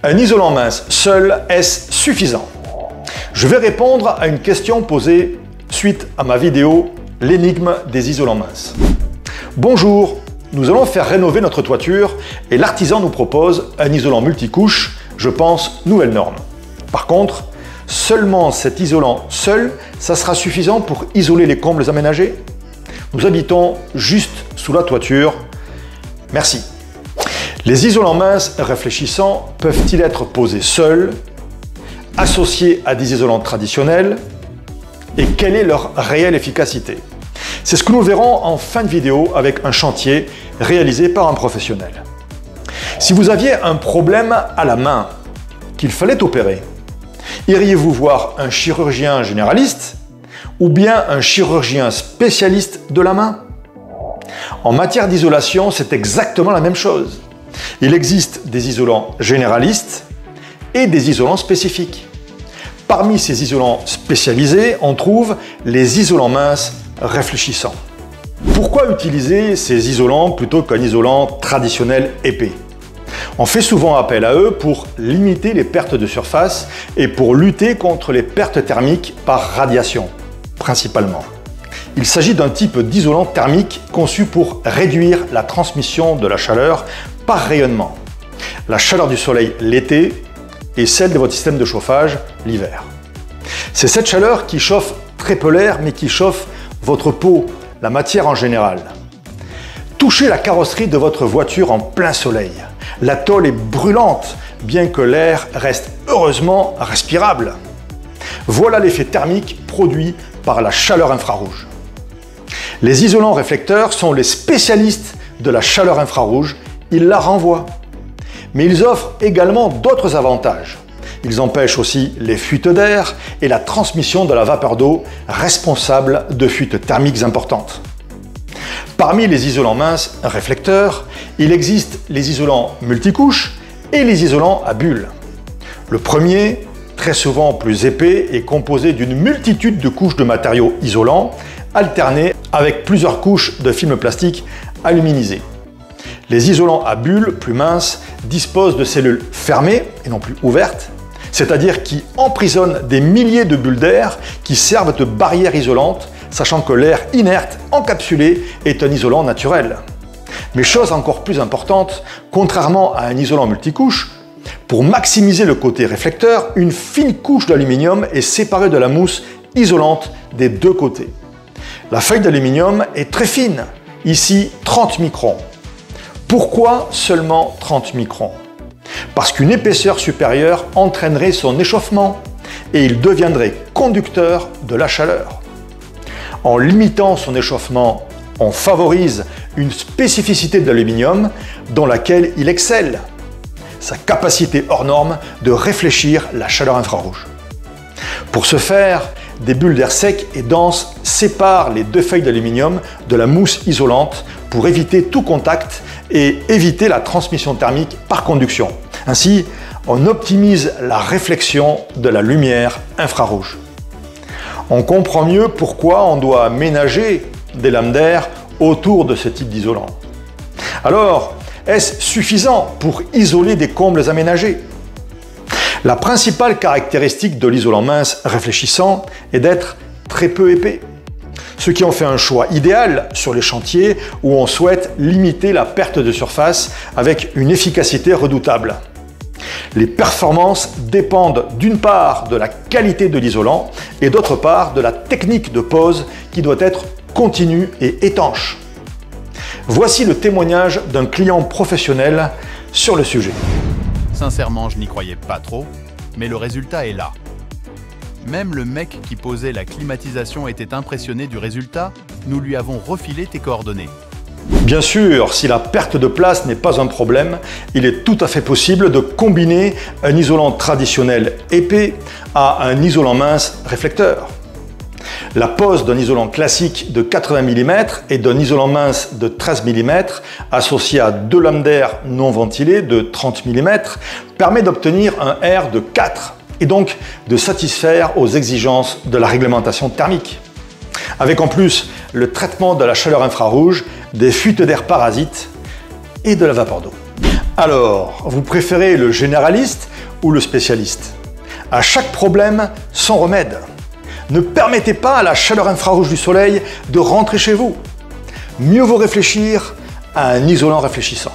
Un isolant mince seul, est-ce suffisant? Je vais répondre à une question posée suite à ma vidéo « L'énigme des isolants minces ». Bonjour, nous allons faire rénover notre toiture et l'artisan nous propose un isolant multicouche, je pense nouvelle norme. Par contre, seulement cet isolant seul, ça sera suffisant pour isoler les combles aménagés? Nous habitons juste sous la toiture. Merci. Les isolants minces réfléchissants peuvent-ils être posés seuls, associés à des isolants traditionnels, et quelle est leur réelle efficacité? C'est ce que nous verrons en fin de vidéo avec un chantier réalisé par un professionnel. Si vous aviez un problème à la main qu'il fallait opérer, iriez-vous voir un chirurgien généraliste ou bien un chirurgien spécialiste de la main? En matière d'isolation, c'est exactement la même chose. Il existe des isolants généralistes et des isolants spécifiques. Parmi ces isolants spécialisés, on trouve les isolants minces réfléchissants. Pourquoi utiliser ces isolants plutôt qu'un isolant traditionnel épais? On fait souvent appel à eux pour limiter les pertes de surface et pour lutter contre les pertes thermiques par radiation, principalement. Il s'agit d'un type d'isolant thermique conçu pour réduire la transmission de la chaleur par rayonnement. La chaleur du soleil l'été et celle de votre système de chauffage l'hiver. C'est cette chaleur qui chauffe très peu l'air mais qui chauffe votre peau, la matière en général. Touchez la carrosserie de votre voiture en plein soleil. La tôle est brûlante bien que l'air reste heureusement respirable. Voilà l'effet thermique produit par la chaleur infrarouge. Les isolants réflecteurs sont les spécialistes de la chaleur infrarouge, ils la renvoient. Mais ils offrent également d'autres avantages. Ils empêchent aussi les fuites d'air et la transmission de la vapeur d'eau responsable de fuites thermiques importantes. Parmi les isolants minces réflecteurs, il existe les isolants multicouches et les isolants à bulles. Le premier, très souvent plus épais, est composé d'une multitude de couches de matériaux isolants alternés avec plusieurs couches de film plastique aluminisé. Les isolants à bulles plus minces disposent de cellules fermées et non plus ouvertes, c'est-à-dire qui emprisonnent des milliers de bulles d'air qui servent de barrière isolante, sachant que l'air inerte encapsulé est un isolant naturel. Mais chose encore plus importante, contrairement à un isolant multicouche, pour maximiser le côté réflecteur, une fine couche d'aluminium est séparée de la mousse isolante des deux côtés. La feuille d'aluminium est très fine, ici 30 microns. Pourquoi seulement 30 microns? Parce qu'une épaisseur supérieure entraînerait son échauffement et il deviendrait conducteur de la chaleur. En limitant son échauffement, on favorise une spécificité de l'aluminium dans laquelle il excelle, sa capacité hors norme de réfléchir la chaleur infrarouge. Pour ce faire, des bulles d'air sec et dense séparent les deux feuilles d'aluminium de la mousse isolante pour éviter tout contact et éviter la transmission thermique par conduction. Ainsi, on optimise la réflexion de la lumière infrarouge. On comprend mieux pourquoi on doit aménager des lames d'air autour de ce type d'isolant. Alors, est-ce suffisant pour isoler des combles aménagés? La principale caractéristique de l'isolant mince réfléchissant est d'être très peu épais, ce qui en fait un choix idéal sur les chantiers où on souhaite limiter la perte de surface avec une efficacité redoutable. Les performances dépendent d'une part de la qualité de l'isolant et d'autre part de la technique de pose qui doit être continue et étanche. Voici le témoignage d'un client professionnel sur le sujet. Sincèrement, je n'y croyais pas trop, mais le résultat est là. Même le mec qui posait la climatisation était impressionné du résultat, nous lui avons refilé tes coordonnées. Bien sûr, si la perte de place n'est pas un problème, il est tout à fait possible de combiner un isolant traditionnel épais à un isolant mince réflecteur. La pose d'un isolant classique de 80 mm et d'un isolant mince de 13 mm associé à deux lames d'air non ventilées de 30 mm permet d'obtenir un R de 4 et donc de satisfaire aux exigences de la réglementation thermique. Avec en plus le traitement de la chaleur infrarouge, des fuites d'air parasites et de la vapeur d'eau. Alors, vous préférez le généraliste ou le spécialiste? À chaque problème, son remède. Ne permettez pas à la chaleur infrarouge du soleil de rentrer chez vous. Mieux vaut réfléchir à un isolant réfléchissant.